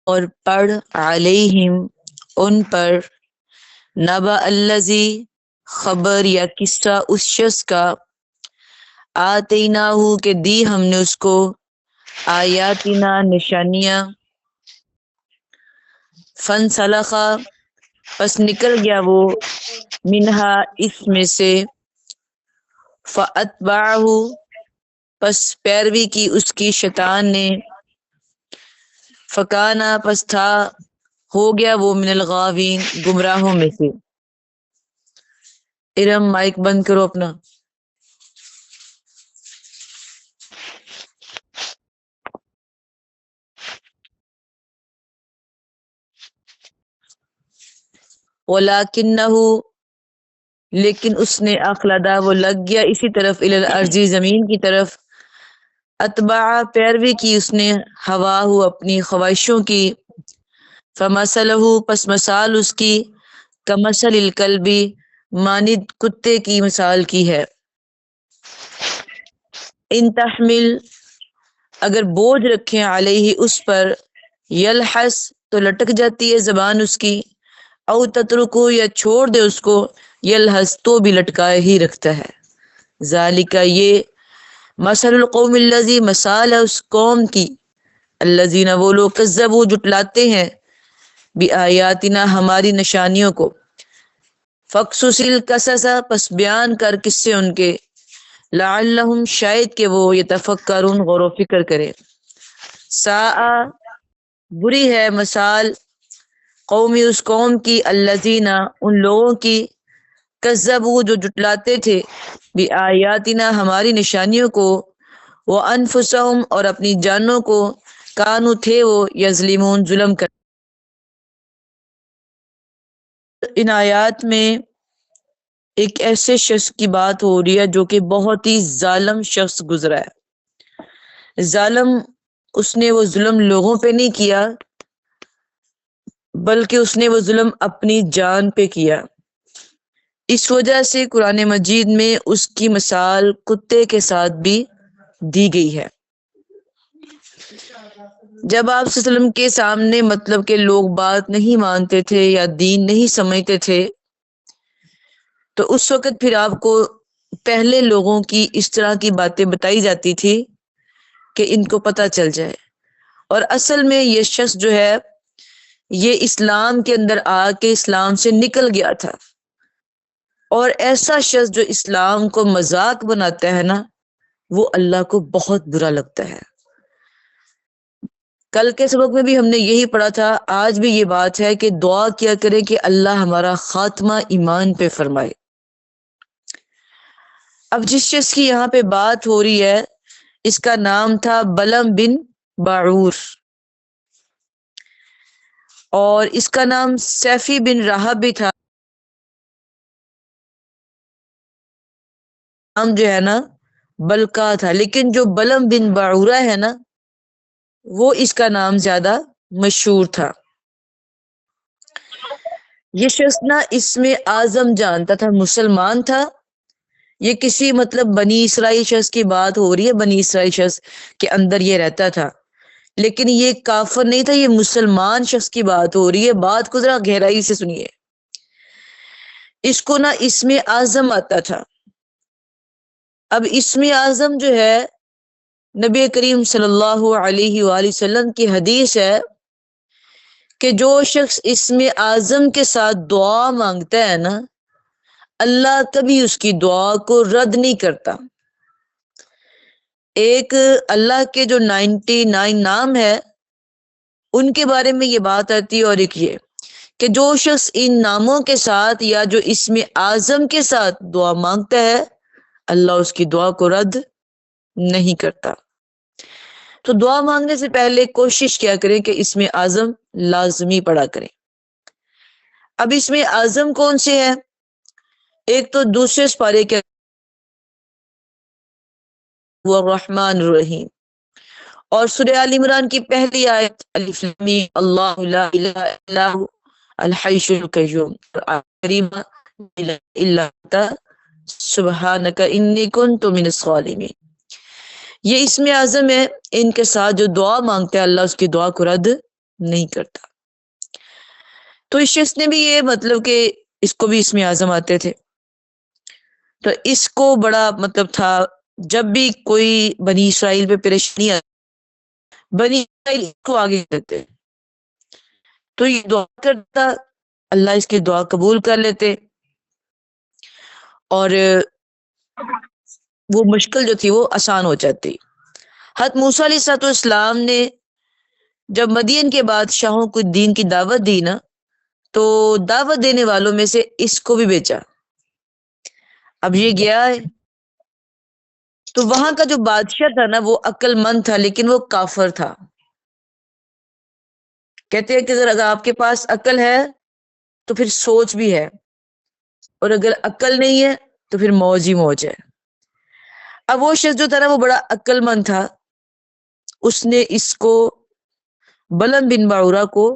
اور پڑھ علیہم ان پر نبا الذی خبر یا قصہ اس شخص کا آتیناہ کہ دی ہم نے اس کو آیاتنا نشانیاں فانسلخ پس نکل گیا وہ منہا اس میں سے فاتبعہ پس پیروی کی اس کی شیطان نے فکانا پس تھا ہو گیا وہ من الغاوین گمراہوں میں سے۔ ارم مائک بند کرو اپنا۔ وَلَكِنَّهُ لیکن اس نے اخلدا وہ لگ گیا اسی طرف الی الارض زمین کی طرف، اتبع پیروی کی اس نے ہواہ اپنی خواہشوں کی، فمثلہ پس مثال اس کی کمثل الکلب مانند کتے کی مثال کی ہے، ان تحمل اگر بوجھ رکھیں علیہ اس پر، یلحس تو لٹک جاتی ہے زبان اس کی، او تترکو یا چھوڑ دے اس کو، یلحس تو بھی لٹکائے ہی رکھتا ہے۔ ذالک یہ مثل القوم الذی مثال ہے اس قوم کی، الذین وہ لوگ کذبوا جٹلاتے ہیں، بآیاتنا ہماری نشانیوں کو، فقصص القصص پس بیان کر قصے ان کے، لعلہم شاید کہ وہ یتفکرون غور و فکر کرے۔ ساء بری ہے مثال قومی اس قوم کی، الذین ان لوگوں کی، کذبوا جو جٹلاتے تھے، بآیاتنا ہماری نشانیوں کو، وانفسہم اور اپنی جانوں کو، کانو تھے وہ یظلمون ظلم کر۔ ان آیات میں ایک ایسے شخص کی بات ہو رہی ہے جو کہ بہت ہی ظالم شخص گزرا ہے۔ ظالم اس نے وہ ظلم لوگوں پہ نہیں کیا بلکہ اس نے وہ ظلم اپنی جان پہ کیا۔ اس وجہ سے قرآن مجید میں اس کی مثال کتے کے ساتھ بھی دی گئی ہے۔ جب آپ صلی اللہ علیہ وسلم کے سامنے مطلب کہ لوگ بات نہیں مانتے تھے یا دین نہیں سمجھتے تھے تو اس وقت پھر آپ کو پہلے لوگوں کی اس طرح کی باتیں بتائی جاتی تھی کہ ان کو پتہ چل جائے، اور اصل میں یہ شخص جو ہے یہ اسلام کے اندر آ کے اسلام سے نکل گیا تھا، اور ایسا شخص جو اسلام کو مذاق بناتا ہے نا وہ اللہ کو بہت برا لگتا ہے۔ کل کے سبق میں بھی ہم نے یہی پڑھا تھا، آج بھی یہ بات ہے کہ دعا کیا کرے کہ اللہ ہمارا خاتمہ ایمان پہ فرمائے۔ اب جس شخص کی یہاں پہ بات ہو رہی ہے اس کا نام تھا بلم بن باعور، اور اس کا نام سیفی بن راہب بھی تھا، نام جو ہے نا بلقا تھا، لیکن جو بلم بن باعورہ ہے نا وہ اس کا نام زیادہ مشہور تھا۔ یہ شخص نا اسم اعظم جانتا تھا، مسلمان تھا، یہ کسی مطلب بنی اسرائیل شخص کی بات ہو رہی ہے، بنی اسرائیل شخص کے اندر یہ رہتا تھا، لیکن یہ کافر نہیں تھا، یہ مسلمان شخص کی بات ہو رہی ہے۔ بات کو ذرا گہرائی سے سنیے۔ اس کو نا اسم اعظم آتا تھا۔ اب اسم اعظم جو ہے نبی کریم صلی اللہ علیہ وآلہ وسلم کی حدیث ہے کہ جو شخص اسم اعظم کے ساتھ دعا مانگتا ہے نا اللہ کبھی اس کی دعا کو رد نہیں کرتا۔ ایک اللہ کے جو 99 نام ہے ان کے بارے میں یہ بات آتی ہے، اور ایک یہ کہ جو شخص ان ناموں کے ساتھ یا جو اسم اعظم کے ساتھ دعا مانگتا ہے اللہ اس کی دعا کو رد نہیں کرتا۔ تو دعا مانگنے سے پہلے کوشش کیا کریں کہ اسم اعظم لازمی پڑھا کریں۔ اب اسم اعظم کون سے ہیں؟ ایک تو دوسرے سپارے کے وہ الرحمن الرحیم، اور سورہ آل عمران کی پہلی آیت الف لام میم اللہ لا الہ الا هو الحی القیوم، کریمہ لا الہ الا انت سبحانک انی کنت من الظالمین۔ یہ اسم اعظم ہے، ان کے ساتھ جو دعا مانگتا ہے اللہ اس کی دعا کو رد نہیں کرتا. تو اس شخص نے بھی یہ مطلب کہ اس کو بھی اسم اعظم آتے تھے، تو اس کو بڑا مطلب تھا جب بھی کوئی بنی اسرائیل پہ پریشانی آتی بنی اسرائیل اس کو آگے کرتے تو یہ دعا کرتا، اللہ اس کی دعا قبول کر لیتے اور وہ مشکل جو تھی وہ آسان ہو جاتی. حضرت موسیٰ علیہ السلام نے جب مدین کے بادشاہوں کو دین کی دعوت دی نا، تو دعوت دینے والوں میں سے اس کو بھی بیچا. اب یہ گیا ہے تو وہاں کا جو بادشاہ تھا نا وہ عقل مند تھا لیکن وہ کافر تھا. کہتے ہیں کہ اگر آپ کے پاس عقل ہے تو پھر سوچ بھی ہے، اور اگر عقل نہیں ہے تو پھر موج ہی موج ہے. اب وہ شخص جو تھا نا وہ بڑا عقل مند تھا، اس نے اس کو بلم بن باورا کو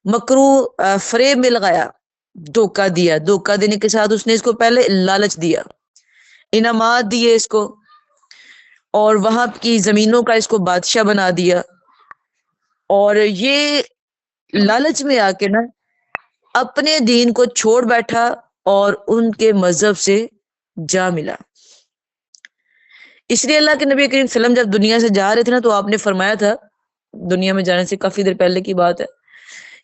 مکرو فریب میں لگایا، دھوکہ دیا. دھوکہ دینے کے ساتھ اس نے اس کو پہلے لالچ دیا، انعامات دیے اس کو، اور وہاں کی زمینوں کا اس کو بادشاہ بنا دیا. اور یہ لالچ میں آ کے نا اپنے دین کو چھوڑ بیٹھا اور ان کے مذہب سے جا ملا. اس لیے اللہ کے نبی کریم صلی اللہ علیہ وسلم جب دنیا سے جا رہے تھے نا تو آپ نے فرمایا تھا، دنیا میں جانے سے کافی دیر پہلے کی بات ہے،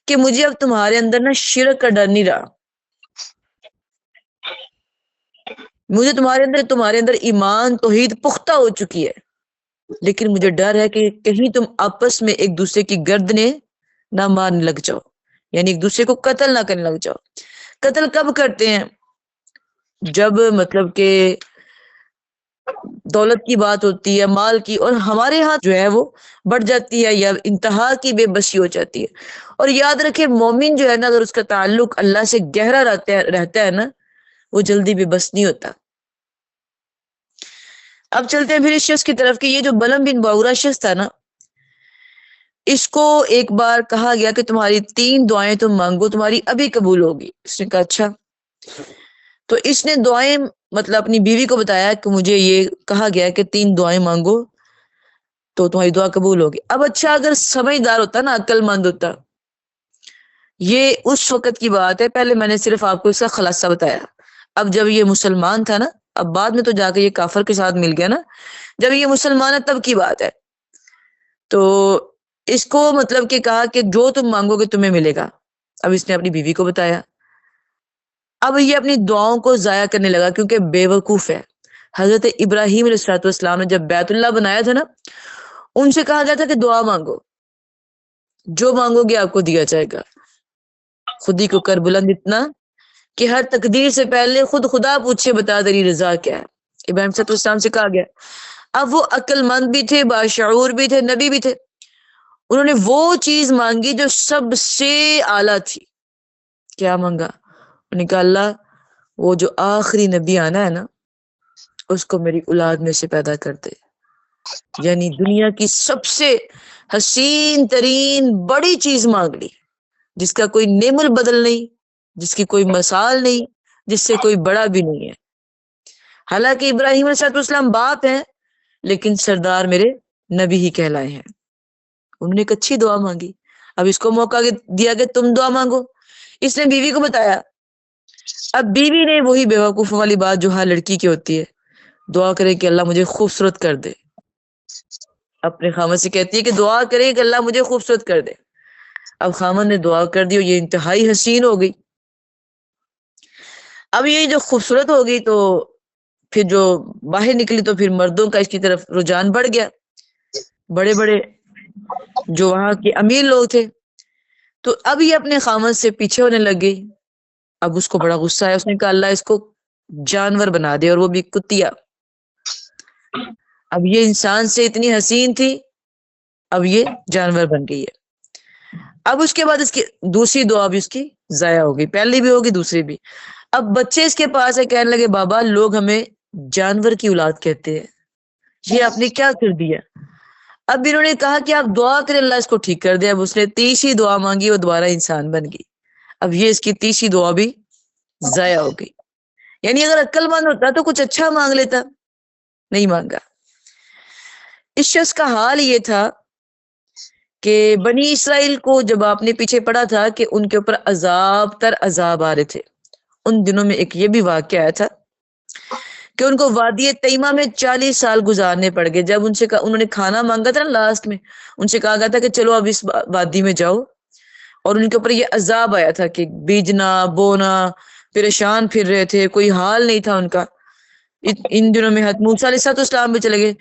کہ مجھے اب تمہارے اندر نا شرک کا ڈر نہیں رہا، مجھے تمہارے اندر ایمان توحید پختہ ہو چکی ہے، لیکن مجھے ڈر ہے کہ کہیں تم آپس میں ایک دوسرے کی گردنیں نہ مارنے لگ جاؤ، یعنی ایک دوسرے کو قتل نہ کرنے لگ جاؤ. قتل کب کرتے ہیں؟ جب مطلب کہ دولت کی بات ہوتی ہے، مال کی، اور ہمارے ہاں جو ہے وہ بڑھ جاتی ہے یا انتہا کی بے بسی ہو جاتی ہے. اور یاد رکھے مومن جو ہے نا اگر اس کا تعلق اللہ سے گہرا رہتا ہے نا وہ جلدی بے بس نہیں ہوتا. اب چلتے ہیں پھر اس شخص کی طرف کہ یہ جو بلم بن باورا شخص تھا نا، اس کو ایک بار کہا گیا کہ تمہاری 3 دعائیں تم مانگو تمہاری ابھی قبول ہوگی. اس نے کہا اچھا. تو اس نے دعائیں مطلب اپنی بیوی کو بتایا کہ مجھے یہ کہا گیا کہ 3 دعائیں مانگو تو تمہاری دعا قبول ہوگی. اب اچھا اگر سمجھدار ہوتا نا، عقل مند ہوتا، یہ اس وقت کی بات ہے، پہلے میں نے صرف آپ کو اس کا خلاصہ بتایا. اب جب یہ مسلمان تھا نا، اب بعد میں تو جا کے یہ کافر کے ساتھ مل گیا نا، جب یہ مسلمان ہے تب کی بات ہے. تو اس کو مطلب کہ کہا کہ جو تم مانگو گے تمہیں ملے گا. اب اس نے اپنی بیوی کو بتایا. اب یہ اپنی دعاؤں کو ضائع کرنے لگا کیونکہ بے وقوف ہے. حضرت ابراہیم علیہ السلام نے جب بیت اللہ بنایا تھا نا، ان سے کہا گیا تھا کہ دعا مانگو، جو مانگو گے آپ کو دیا جائے گا. خودی کو کر بلند اتنا کہ ہر تقدیر سے پہلے خود خدا پوچھے بتا تیری رضا کیا ہے. ابراہیم صلی اللہ علیہ وسلم سے کہا گیا. اب وہ عقل مند بھی تھے، باشعور بھی تھے، نبی بھی تھے. انہوں نے وہ چیز مانگی جو سب سے اعلیٰ تھی. کیا مانگا؟ انہوں نے کہا اللہ وہ جو آخری نبی آنا ہے نا اس کو میری اولاد میں سے پیدا کر دے. یعنی دنیا کی سب سے حسین ترین بڑی چیز مانگ لی، جس کا کوئی نعم البدل نہیں، جس کی کوئی مثال نہیں، جس سے کوئی بڑا بھی نہیں ہے. حالانکہ ابراہیم علیہ السلام باپ ہیں لیکن سردار میرے نبی ہی کہلائے ہیں. انہوں نے ایک اچھی دعا مانگی. اب اس کو موقع دیا کہ تم دعا مانگو. اس نے بیوی کو بتایا. اب بیوی نے وہی بیوقوف والی بات جو ہر لڑکی کی ہوتی ہے، دعا کرے کہ اللہ مجھے خوبصورت کر دے. اپنے خامد سے کہتی ہے کہ دعا کرے کہ اللہ مجھے خوبصورت کر دے. اب خامد نے دعا کر دی اور یہ انتہائی حسین ہو گئی. اب یہ جو خوبصورت ہو گئی تو پھر جو باہر نکلی تو پھر مردوں کا اس کی طرف رجحان بڑھ گیا. بڑے بڑے جو وہاں کے امیر لوگ تھے تو اب یہ اپنے خامد سے پیچھے ہونے لگ گئی. اب اس کو بڑا غصہ آیا. اس نے کہا اللہ اس کو جانور بنا دے، اور وہ بھی کتیا. اب یہ انسان سے اتنی حسین تھی، اب یہ جانور بن گئی ہے. اب اس کے بعد اس کی دوسری دعا بھی اس کی ضائع ہو گئی، پہلی بھی ہوگی دوسری بھی. اب بچے اس کے پاس ہے، کہنے لگے بابا لوگ ہمیں جانور کی اولاد کہتے ہیں، یہ آپ نے کیا کر دیا. اب انہوں نے کہا کہ آپ دعا کریں اللہ اس کو ٹھیک کر دے. اب اس نے تیسری دعا مانگی، وہ دوبارہ انسان بن گئی. اب یہ اس کی تیسری دعا بھی ضائع ہو گئی. یعنی اگر عقل مند ہوتا تو کچھ اچھا مانگ لیتا، نہیں مانگا. اس شخص کا حال یہ تھا کہ بنی اسرائیل کو جب آپ نے پیچھے پڑا تھا کہ ان کے اوپر عذاب تر عذاب آ رہے تھے، ان دنوں میں ایک یہ بھی واقعہ آیا تھا کہ ان کو وادی تیمہ میں 40 سال گزارنے پڑ گئے. جب ان سے انہوں نے کھانا مانگا تھا نا لاسٹ میں، ان سے کہا گیا تھا کہ چلو اب اس وادی میں جاؤ، اور ان کے اوپر یہ عذاب آیا تھا کہ بیجنا بونا، پریشان پھر رہے تھے، کوئی حال نہیں تھا ان کا. ان دنوں میں حضرت موسیٰ علیہ السلام بھی چلے گئے.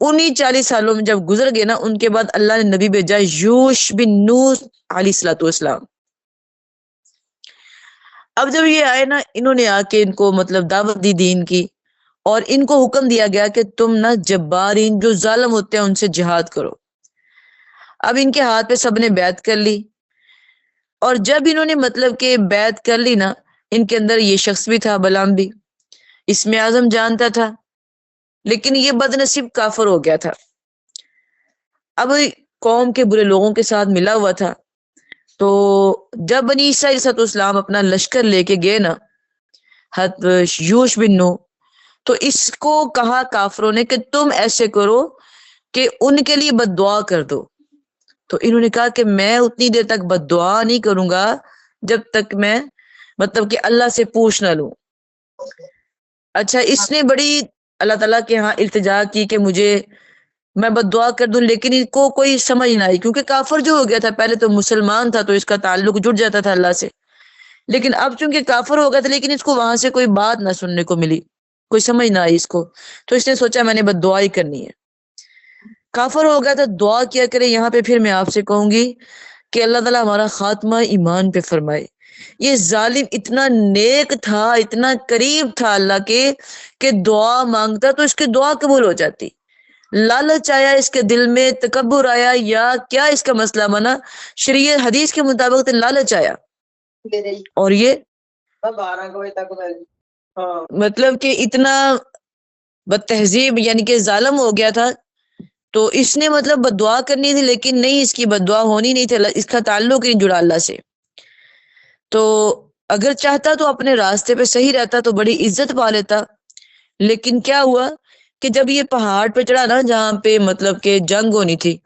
انہی 40 سالوں میں جب گزر گئے نا، ان کے بعد اللہ نے نبی بھیجا یوش بن نون علیہ السلام. اب جب یہ آئے نا، انہوں نے آ کے ان کو مطلب دعوت دی دین کی، اور ان کو حکم دیا گیا کہ تم نا جبارین جو ظالم ہوتے ہیں ان سے جہاد کرو. اب ان کے ہاتھ پہ سب نے بیعت کر لی، اور جب انہوں نے مطلب کہ بیعت کر لی نا، ان کے اندر یہ شخص بھی تھا بلعام بھی، اسم اعظم جانتا تھا، لیکن یہ بد نصیب کافر ہو گیا تھا. اب قوم کے برے لوگوں کے ساتھ ملا ہوا تھا. تو جب بنی عیسیٰ علیہ السلام اپنا لشکر لے کے گئے نا حضرت یوش بن نون، تو اس کو کہا کافروں نے کہ تم ایسے کرو کہ ان کے لیے بد دعا کر دو. تو انہوں نے کہا کہ میں اتنی دیر تک بد دعا نہیں کروں گا جب تک میں مطلب کہ اللہ سے پوچھ نہ لوں. اچھا، اس نے بڑی اللہ تعالیٰ کے ہاں التجا کی کہ مجھے میں بد دعا کر دوں، لیکن ان کو کوئی سمجھ نہ آئی، کیونکہ کافر جو ہو گیا تھا، پہلے تو مسلمان تھا تو اس کا تعلق جڑ جاتا تھا اللہ سے، لیکن اب چونکہ کافر ہو گیا تھا، لیکن اس کو وہاں سے کوئی بات نہ سننے کو ملی، کوئی سمجھ نہ آئی اس کو. تو اس نے سوچا میں نے بد دعا ہی کرنی ہے. کافر ہو گیا تھا، دعا کیا کرے. یہاں پہ پھر میں آپ سے کہوں گی کہ اللہ تعالیٰ ہمارا خاتمہ ایمان پہ فرمائے. یہ ظالم اتنا نیک تھا، اتنا قریب تھا اللہ کے کہ دعا مانگتا تو اس کی دعا قبول ہو جاتی. لالچ آیا اس کے دل میں، تکبر آیا، یا کیا اس کا مسئلہ بنا؟ شریعت حدیث کے مطابق تو لالچ آیا، اور یہ 12 بجے تک مطلب کہ اتنا بد تہذیب یعنی کہ ظالم ہو گیا تھا. تو اس نے مطلب بد دعا کرنی تھی، لیکن نہیں، اس کی بد دعا ہونی نہیں تھی، اس کا تعلق نہیں جڑا اللہ سے. تو اگر چاہتا تو اپنے راستے پہ صحیح رہتا تو بڑی عزت پا لیتا. لیکن کیا ہوا کہ جب یہ پہاڑ پہ چڑھا نا جہاں پہ مطلب کہ جنگ ہونی تھی،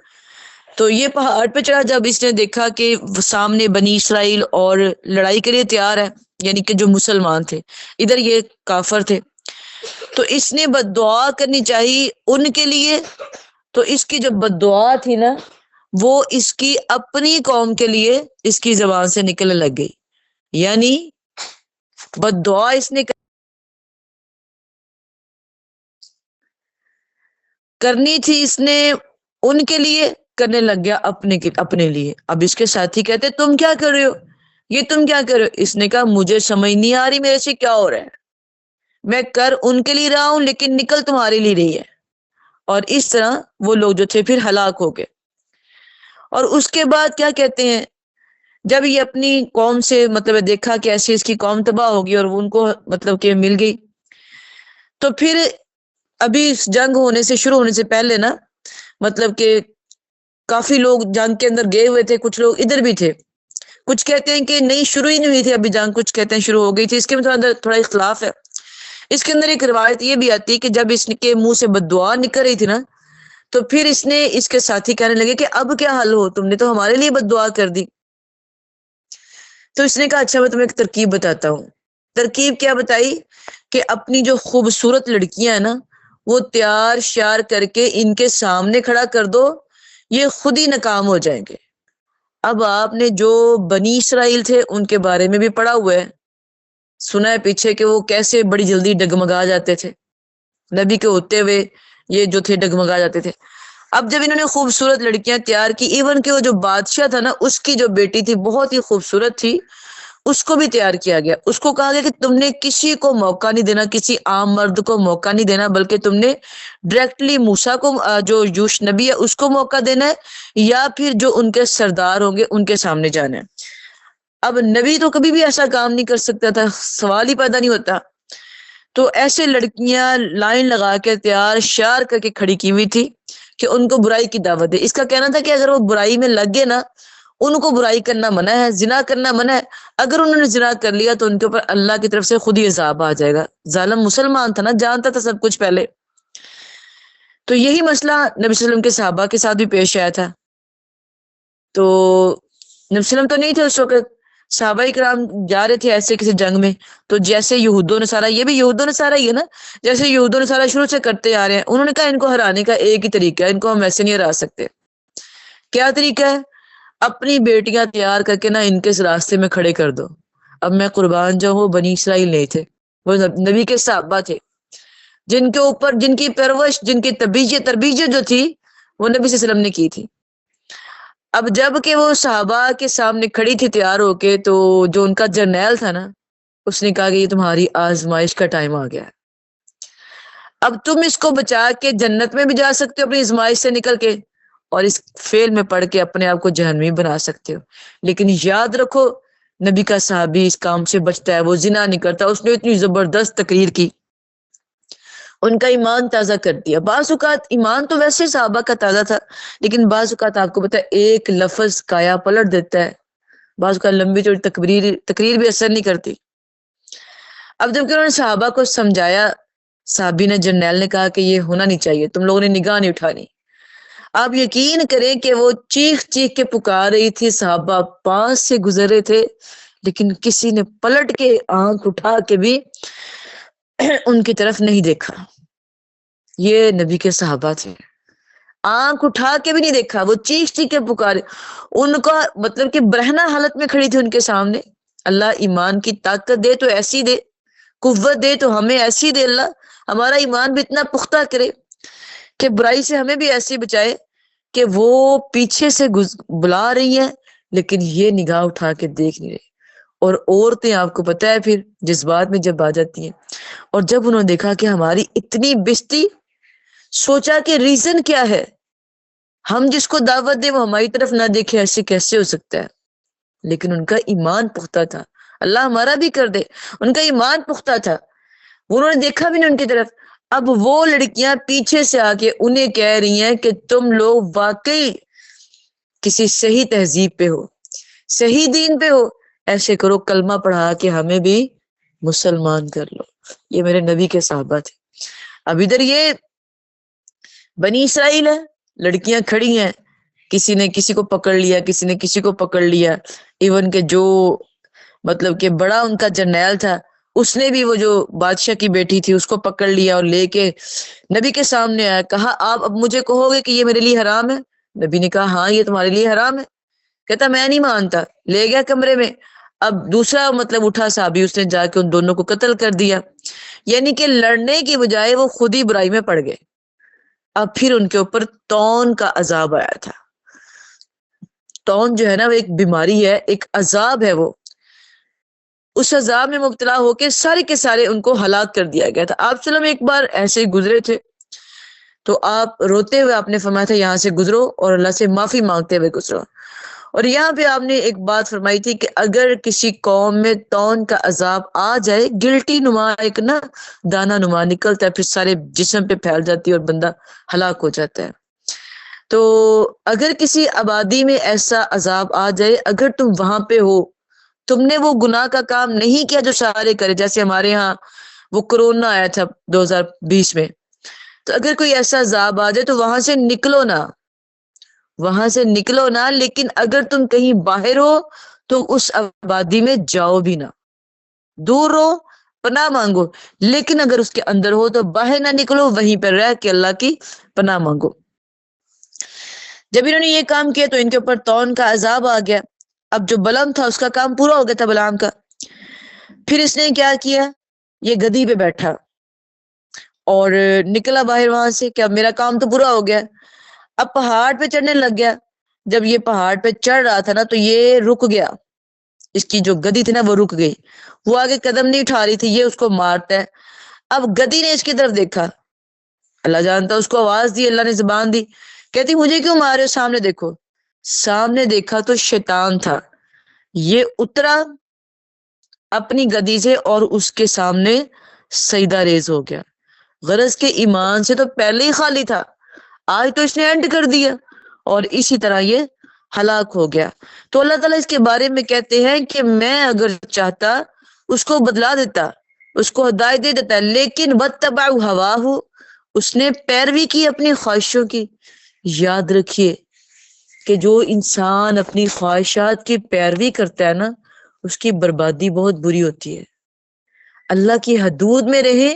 تو یہ پہاڑ پہ چڑھا جب اس نے دیکھا کہ سامنے بنی اسرائیل اور لڑائی کے لیے تیار ہے، یعنی کہ جو مسلمان تھے، ادھر یہ کافر تھے، تو اس نے بد دعا کرنی چاہیے ان کے لیے. تو اس کی جو بد دعا تھی نا، وہ اس کی اپنی قوم کے لیے اس کی زبان سے نکلنے لگ گئی. یعنی بد دعا اس نے کرنی تھی، اس نے ان کے لیے کرنے لگ گیا اپنے لیے. اب اس کے ساتھی کہتے تم کیا کر رہے ہو، یہ تم کیا کر رہے ہو؟ اس نے کہا مجھے سمجھ نہیں آ رہی میرے سے کیا ہو رہا ہے، میں کر ان کے لیے رہا ہوں لیکن نکل تمہارے لیے رہی ہے. اور اس طرح وہ لوگ جو تھے پھر ہلاک ہو گئے. اور اس کے بعد کیا کہتے ہیں، جب یہ اپنی قوم سے مطلب دیکھا کہ ایسی اس کی قوم تباہ ہوگی اور ان کو مطلب کہ مل گئی، تو پھر ابھی جنگ ہونے سے شروع ہونے سے پہلے نا مطلب کہ کافی لوگ جنگ کے اندر گئے ہوئے تھے، کچھ لوگ ادھر بھی تھے. کچھ کہتے ہیں کہ نہیں، شروع ہی نہیں ہوئی تھی ابھی جنگ، کچھ کہتے ہیں شروع ہو گئی تھی. اس کے میں تھوڑا اختلاف ہے. اس کے اندر ایک روایت یہ بھی آتی ہے کہ جب اس کے منہ سے بد دعا نکل رہی تھی نا، تو پھر اس نے اس کے ساتھی کہنے لگے کہ اب کیا حل ہو، تم نے تو ہمارے لیے بد دعا کر دی. تو اس نے کہا اچھا میں تمہیں ایک ترکیب بتاتا ہوں. ترکیب کیا بتائی کہ اپنی جو خوبصورت لڑکیاں ہیں نا، وہ تیار شیار کر کے ان کے سامنے کھڑا کر دو، یہ خود ہی ناکام ہو جائیں گے. اب آپ نے جو بنی اسرائیل تھے ان کے بارے میں بھی پڑھا ہوا ہے، سنا ہے پیچھے کہ وہ کیسے بڑی جلدی ڈگمگا جاتے تھے، نبی کے ہوتے ہوئے یہ جو تھے ڈگمگا جاتے تھے. اب جب انہوں نے خوبصورت لڑکیاں تیار کی، ایون کہ وہ جو بادشاہ تھا نا، اس کی جو بیٹی تھی بہت ہی خوبصورت تھی، اس کو بھی تیار کیا گیا. اس کو کہا گیا کہ تم نے کسی کو موقع نہیں دینا، کسی عام مرد کو موقع نہیں دینا، بلکہ تم نے ڈائریکٹلی موسیٰ کو، جو یوش نبی ہے، اس کو موقع دینا ہے، یا پھر جو ان کے سردار ہوں گے ان کے سامنے جانا ہے. اب نبی تو کبھی بھی ایسا کام نہیں کر سکتا تھا، سوال ہی پیدا نہیں ہوتا. تو ایسے لڑکیاں لائن لگا کے تیار شیار کر کے کھڑی کی ہوئی تھی کہ ان کو برائی کی دعوت دے. اس کا کہنا تھا کہ اگر وہ برائی میں لگ گئے نا، ان کو برائی کرنا منع ہے، زنا کرنا منع ہے. اگر انہوں نے زنا کر لیا تو ان کے اوپر اللہ کی طرف سے خود ہی عذاب آ جائے گا. ظالم مسلمان تھا نا، جانتا تھا سب کچھ پہلے. تو یہی مسئلہ نبی صلی اللہ علیہ وسلم کے صحابہ کے ساتھ بھی پیش آیا تھا. تو نبی وسلم تو نہیں تھے اس وقت، صحابہ کرام جا رہے تھے ایسے کسی جنگ میں، تو جیسے یہود و نصارہ، یہ بھی یہود و نصارہ ہی ہے نا، جیسے یہود و نصارہ شروع سے کرتے آ رہے ہیں، انہوں نے کہا ان کو ہرانے کا ایک ہی طریقہ ہے، ان کو ہم ایسے نہیں ہرا سکتے۔ کیا طریقہ ہے؟ اپنی بیٹیاں تیار کر کے نا ان کے اس راستے میں کھڑے کر دو۔ اب میں قربان جاؤں، وہ بنی اسرائیل نہیں تھے، وہ نبی کے صحابہ تھے، جن کے اوپر، جن کی پرورش، جن کی تربیت جو تھی وہ نبی صلی اللہ علیہ وسلم نے کی تھی۔ اب جب کہ وہ صحابہ کے سامنے کھڑی تھی تیار ہو کے، تو جو ان کا جرنیل تھا نا، اس نے کہا کہ یہ تمہاری آزمائش کا ٹائم آ گیا ہے، اب تم اس کو بچا کے جنت میں بھی جا سکتے ہو اپنی آزمائش سے نکل کے، اور اس فیل میں پڑھ کے اپنے آپ کو جہنمی بنا سکتے ہو، لیکن یاد رکھو نبی کا صحابی اس کام سے بچتا ہے، وہ زنا نہیں کرتا۔ اس نے اتنی زبردست تقریر کی، ان کا ایمان تازہ کر دیا۔ بعض اوقات ایمان تو ویسے صحابہ کا تازہ تھا، لیکن بعض اوقات آپ کو پتا ہے ایک لفظ کایا پلٹ دیتا ہے، بعض اوقات لمبی چوڑی تقریر بھی اثر نہیں کرتی۔ اب جب کہ انہوں نے صحابہ کو سمجھایا، صحابی نے، جرنیل نے کہا کہ یہ ہونا نہیں چاہیے، تم لوگوں نے نگاہ نہیں اٹھانی۔ آپ یقین کریں کہ وہ چیخ چیخ کے پکار رہی تھی، صحابہ پاس سے گزر رہے تھے، لیکن کسی نے پلٹ کے آنکھ اٹھا کے بھی ان کی طرف نہیں دیکھا۔ یہ نبی کے صحابہ تھے، آنکھ اٹھا کے بھی نہیں دیکھا، وہ چیخ چیخ کے پکارے، ان کا مطلب کہ برہنہ حالت میں کھڑی تھی ان کے سامنے۔ اللہ ایمان کی طاقت دے تو ایسی دے، قوت دے تو ہمیں ایسی دے، اللہ ہمارا ایمان بھی اتنا پختہ کرے کہ برائی سے ہمیں بھی ایسی بچائے کہ وہ پیچھے سے بلا رہی ہیں لیکن یہ نگاہ اٹھا کے دیکھ نہیں رہے۔ اور عورتیں آپ کو پتہ ہے پھر جذبات میں جب آ جاتی ہیں، اور جب انہوں نے دیکھا کہ ہماری اتنی بستی، سوچا کہ ریزن کیا ہے، ہم جس کو دعوت دیں وہ ہماری طرف نہ دیکھے، ایسے کیسے ہو سکتا ہے؟ لیکن ان کا ایمان پختہ تھا، اللہ ہمارا بھی کر دے، ان کا ایمان پختہ تھا، انہوں نے دیکھا بھی نہیں ان کی طرف۔ اب وہ لڑکیاں پیچھے سے آ کے انہیں کہہ رہی ہیں کہ تم لوگ واقعی کسی صحیح تہذیب پہ ہو، صحیح دین پہ ہو، ایسے کرو کلمہ پڑھا کے ہمیں بھی مسلمان کر لو۔ یہ میرے نبی کے صحابہ تھے۔ اب ادھر یہ بنی اسرائیل ہے، لڑکیاں کھڑی ہیں، کسی نے کسی کو پکڑ لیا، کسی نے کسی کو پکڑ لیا، ایون کہ جو مطلب کہ بڑا ان کا جرنیل تھا، اس نے بھی وہ جو بادشاہ کی بیٹی تھی اس کو پکڑ لیا اور لے کے نبی کے سامنے آیا، کہا آپ اب مجھے کہو گے کہ یہ میرے لیے حرام ہے؟ نبی نے کہا ہاں یہ تمہارے لیے حرام ہے۔ کہتا میں نہیں مانتا، لے گیا کمرے میں۔ اب دوسرا مطلب اٹھا صحابی، اس نے جا کے ان دونوں کو قتل کر دیا، یعنی کہ لڑنے کی بجائے وہ خود ہی برائی میں پڑ گئے۔ اب پھر ان کے اوپر طاعون کا عذاب آیا تھا۔ طاعون جو ہے نا وہ ایک بیماری ہے، ایک عذاب ہے، وہ اس عذاب میں مبتلا ہو کے سارے ان کو ہلاک کر دیا گیا تھا۔ آپ صلی اللہ علیہ وسلم ایک بار ایسے ہی گزرے تھے، تو آپ روتے ہوئے آپ نے فرمایا تھا یہاں سے گزرو اور اللہ سے معافی مانگتے ہوئے گزرو، اور یہاں پہ آپ نے ایک بات فرمائی تھی کہ اگر کسی قوم میں طاعون کا عذاب آ جائے، گلٹی نما ایک نا دانہ نما نکلتا ہے، پھر سارے جسم پہ پھیل جاتی ہے اور بندہ ہلاک ہو جاتا ہے۔ تو اگر کسی آبادی میں ایسا عذاب آ جائے، اگر تم وہاں پہ ہو، تم نے وہ گناہ کا کام نہیں کیا جو سارے کرے، جیسے ہمارے ہاں وہ کرونا آیا تھا 2020 میں، تو اگر کوئی ایسا عذاب آ جائے تو وہاں سے نکلو نہ، وہاں سے نکلو نہ، لیکن اگر تم کہیں باہر ہو تو اس آبادی میں جاؤ بھی نہ، دور رہو، پناہ مانگو، لیکن اگر اس کے اندر ہو تو باہر نہ نکلو، وہیں پر رہ کے اللہ کی پناہ مانگو۔ جب انہوں نے یہ کام کیا تو ان کے اوپر طاعون کا عذاب آ گیا۔ اب جو بلم تھا اس کا کام پورا ہو گیا تھا، بلعام کا۔ پھر اس نے کیا کیا، یہ گدی پہ بیٹھا اور نکلا باہر وہاں سے کہ اب میرا کام تو پورا ہو گیا۔ اب پہاڑ پہ چڑھنے لگ گیا، جب یہ پہاڑ پہ چڑھ رہا تھا نا تو یہ رک گیا، اس کی جو گدی تھی نا وہ رک گئی، وہ آگے قدم نہیں اٹھا رہی تھی، یہ اس کو مارتا ہے۔ اب گدی نے اس کی طرف دیکھا، اللہ جانتا اس کو آواز دی، اللہ نے زبان دی، کہتی مجھے کیوں مار رہے ہو، سامنے دیکھو۔ سامنے دیکھا تو شیطان تھا، یہ اترا اپنی گدی سے اور اس کے سامنے سجدہ ریز ہو گیا۔ غرض کے ایمان سے تو پہلے ہی خالی تھا، آج تو اس نے اینڈ کر دیا، اور اسی طرح یہ ہلاک ہو گیا۔ تو اللہ تعالیٰ اس کے بارے میں کہتے ہیں کہ میں اگر چاہتا اس کو بدلا دیتا، اس کو ہدایت دے دیتا، لیکن وَاتَّبَعُوا هَوَاهُ، اس نے پیروی کی اپنی خواہشوں کی۔ یاد رکھیے کہ جو انسان اپنی خواہشات کی پیروی کرتا ہے نا اس کی بربادی بہت بری ہوتی ہے. اللہ کی حدود میں رہے،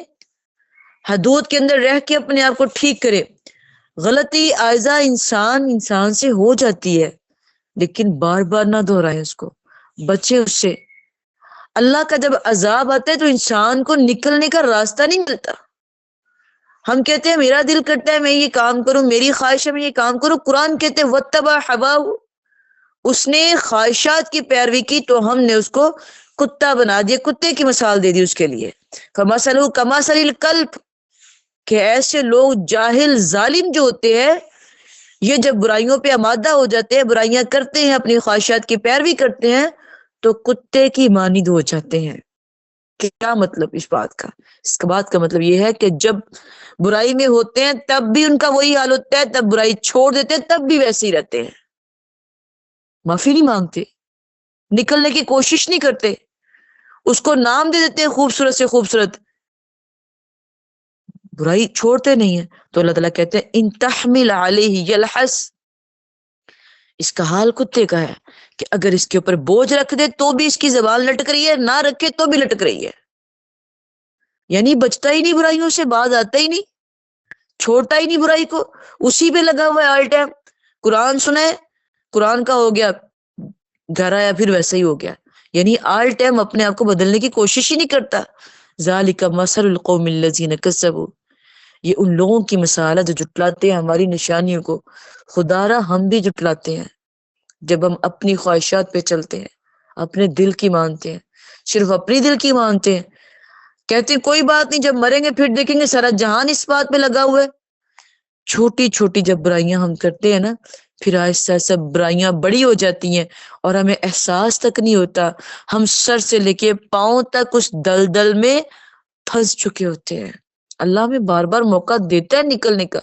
حدود کے اندر رہ کے اپنے آپ کو ٹھیک کرے. غلطی آئزہ انسان سے ہو جاتی ہے لیکن بار بار نہ دہرائے، اس کو بچے اس سے. اللہ کا جب عذاب آتا ہے تو انسان کو نکلنے کا راستہ نہیں ملتا. ہم کہتے ہیں میرا دل کرتا ہے میں یہ کام کروں، میری خواہش ہے میں یہ کام کروں. قرآن کہتے ہیں وَاتَّبَعَ حَوَاهُ، اس نے خواہشات کی پیروی کی تو ہم نے اس کو کتا بنا دیا، کتے کی مثال دے دی اس کے لیے. فَمَثَلُهُ كَمَثَلِ الْكَلْبِ، کہ ایسے لوگ جاہل ظالم جو ہوتے ہیں یہ جب برائیوں پہ آمادہ ہو جاتے ہیں، برائیاں کرتے ہیں، اپنی خواہشات کی پیروی کرتے ہیں تو کتے کی مانند ہو جاتے ہیں. کیا مطلب اس بات کا؟ اس کا بات کا مطلب یہ ہے کہ جب برائی میں ہوتے ہیں تب بھی ان کا وہی حال ہوتا ہے، تب برائی چھوڑ دیتے ہیں تب بھی ویسے ہی رہتے ہیں، معافی نہیں مانگتے، نکلنے کی کوشش نہیں کرتے، اس کو نام دے دیتے ہیں خوبصورت سے خوبصورت، برائی چھوڑتے نہیں ہیں. تو اللہ تعالیٰ کہتے ہیں ان تحمل علیہ یلحس، اس کا حال کتے کا ہے کہ اگر اس کے اوپر بوجھ رکھ دے تو بھی اس کی زبان لٹک رہی ہے، نہ رکھے تو بھی لٹک رہی ہے. یعنی بچتا ہی نہیں برائیوں سے، باز آتا ہی نہیں، چھوڑتا ہی نہیں برائی کو، اسی پہ لگا ہوا ہے آل ٹائم. قرآن سنائے، قرآن کا ہو گیا گھر آیا پھر ویسا ہی ہو گیا، یعنی آل ٹائم اپنے آپ کو بدلنے کی کوشش ہی نہیں کرتا. ذالک مثل القوم الذین کذبوا، یہ ان لوگوں کی مثال ہے جو جھٹلاتے ہیں ہماری نشانیوں کو. خدا را ہم بھی جھٹلاتے ہیں جب ہم اپنی خواہشات پہ چلتے ہیں، اپنے دل کی مانتے ہیں، صرف اپنی دل کی مانتے ہیں. کہتے ہیں کوئی بات نہیں، جب مریں گے پھر دیکھیں گے سارا جہان اس بات پہ لگا ہوا ہے. چھوٹی چھوٹی جب برائیاں ہم کرتے ہیں نا پھر آہستہ آہستہ برائیاں بڑی ہو جاتی ہیں اور ہمیں احساس تک نہیں ہوتا، ہم سر سے لے کے پاؤں تک اس دلدل میں پھنس چکے ہوتے ہیں. اللہ ہمیں بار بار موقع دیتا ہے نکلنے کا،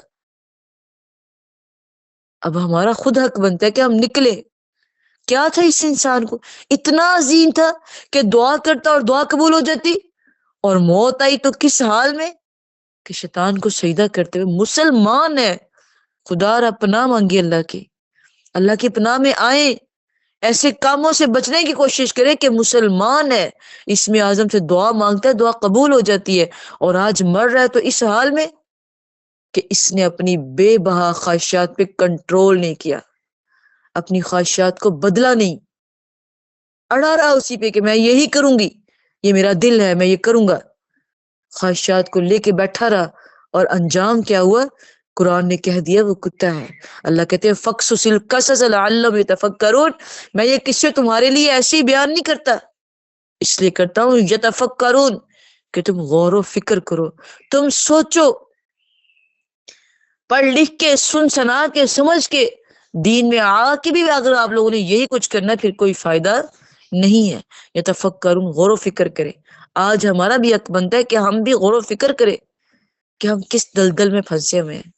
اب ہمارا خود حق بنتا ہے کہ ہم نکلے. کیا تھا اس انسان کو؟ اتنا عظیم تھا کہ دعا کرتا اور دعا قبول ہو جاتی، اور موت آئی تو کس حال میں کہ شیطان کو سجدہ کرتے ہوئے. مسلمان ہے، خدا را پناہ مانگی اللہ کی پناہ میں آئیں، ایسے کاموں سے بچنے کی کوشش کریں کہ مسلمان ہے، اس میں اعظم سے دعا مانگتا ہے، دعا قبول ہو جاتی ہے. اور آج مر رہا ہے تو اس حال میں کہ اس نے اپنی بے بہا خواہشات پہ کنٹرول نہیں کیا، اپنی خواہشات کو بدلا نہیں، اڑا رہا اسی پہ کہ میں یہی کروں گی، یہ میرا دل ہے میں یہ کروں گا. خواہشات کو لے کے بیٹھا رہا اور انجام کیا ہوا؟ قرآن نے کہہ دیا وہ کتا ہے. اللہ کہتے ہیں فَقْصُصِ الْقَصَصَ لَعَلَّهُمْ يَتَفَكَّرُونَ، میں یہ قصے تمہارے لیے ایسے ہی بیان نہیں کرتا، اس لیے کرتا ہوں یتفکرون کہ تم غور و فکر کرو، تم سوچو، پڑھ لکھ کے سن سنا کے سمجھ کے دین میں آ کے بھی اگر آپ لوگوں نے یہی کچھ کرنا ہے پھر کوئی فائدہ نہیں ہے. یتفکرون، غور و فکر کرے. آج ہمارا بھی حق بنتا ہے کہ ہم بھی غور و فکر کریں کہ ہم کس دلدل میں پھنسے ہوئے ہیں،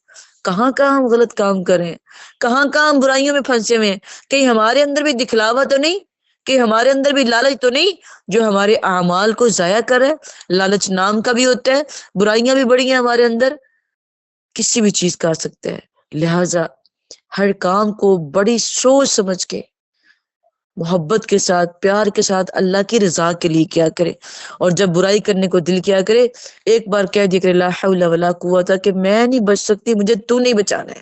کہاں کہاں ہم غلط کام کر رہے ہیں، کہاں کہاں ہم برائیوں میں پھنسے ہوئے ہیں. کہیں ہمارے اندر بھی دکھلاوا تو نہیں، کہ ہمارے اندر بھی لالچ تو نہیں جو ہمارے اعمال کو ضائع کرے. لالچ نام کا بھی ہوتا ہے، برائیاں بھی بڑی ہیں ہمارے اندر، کسی بھی چیز کا آ سکتا ہے. لہٰذا ہر کام کو بڑی سوچ سمجھ کے محبت کے ساتھ پیار کے ساتھ اللہ کی رضا کے لیے کیا کرے. اور جب برائی کرنے کو دل کیا کرے ایک بار کہہ دیا کرے لا حول ولا قوت، کہ میں نہیں بچ سکتی، مجھے تو نہیں بچانا ہے،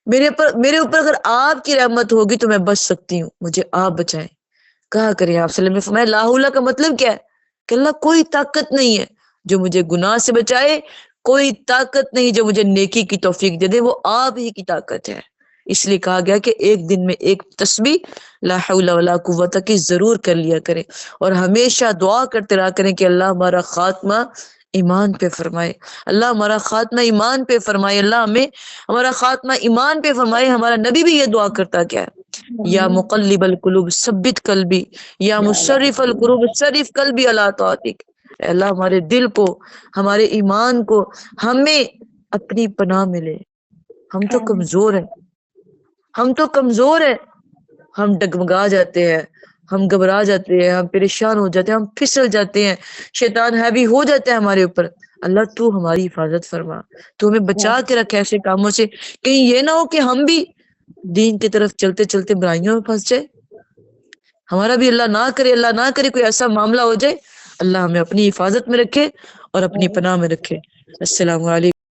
میرے اوپر اگر آپ کی رحمت ہوگی تو میں بچ سکتی ہوں، مجھے آپ بچائیں. کہا کریں آپ صلی اللہ علیہ وسلم نے فرمایا لا حول کا مطلب کیا ہے کہ اللہ کوئی طاقت نہیں ہے جو مجھے گناہ سے بچائے، کوئی طاقت نہیں جو مجھے نیکی کی توفیق دے دے، وہ آپ ہی کی طاقت ہے. اس لیے کہا گیا کہ ایک دن میں ایک تسبیح لا حول ولا قوت کی ضرور کر لیا کریں، اور ہمیشہ دعا کرتے رہا کریں کہ اللہ ہمارا خاتمہ ایمان پہ فرمائے، اللہ ہمارا خاتمہ ایمان پہ فرمائے، اللہ ہمیں ہمارا خاتمہ ایمان پہ فرمائے. ہمارا نبی بھی یہ دعا کرتا کیا ہے، یا مقلب القلوب ثبت قلبی، یا مصرف القلوب صرف قلبی علی طاعتک. اے اللہ ہمارے دل کو، ہمارے ایمان کو ہمیں اپنی پناہ ملے. ہم تو کمزور ہیں، ہم تو کمزور ہیں، ہم ڈگمگا جاتے ہیں، ہم گھبرا جاتے ہیں، ہم پریشان ہو جاتے ہیں، ہم پھسل جاتے ہیں، شیطان ہیوی ہو جاتا ہے ہمارے اوپر. اللہ تو ہماری حفاظت فرما، تو ہمیں بچا کے رکھے ایسے کاموں سے، کہیں یہ نہ ہو کہ ہم بھی دین کی طرف چلتے چلتے برائیوں میں پھنس جائے. ہمارا بھی اللہ نہ کرے کوئی ایسا معاملہ ہو جائے. اللہ ہمیں اپنی حفاظت میں رکھے اور اپنی پناہ میں رکھے. السلام علیکم.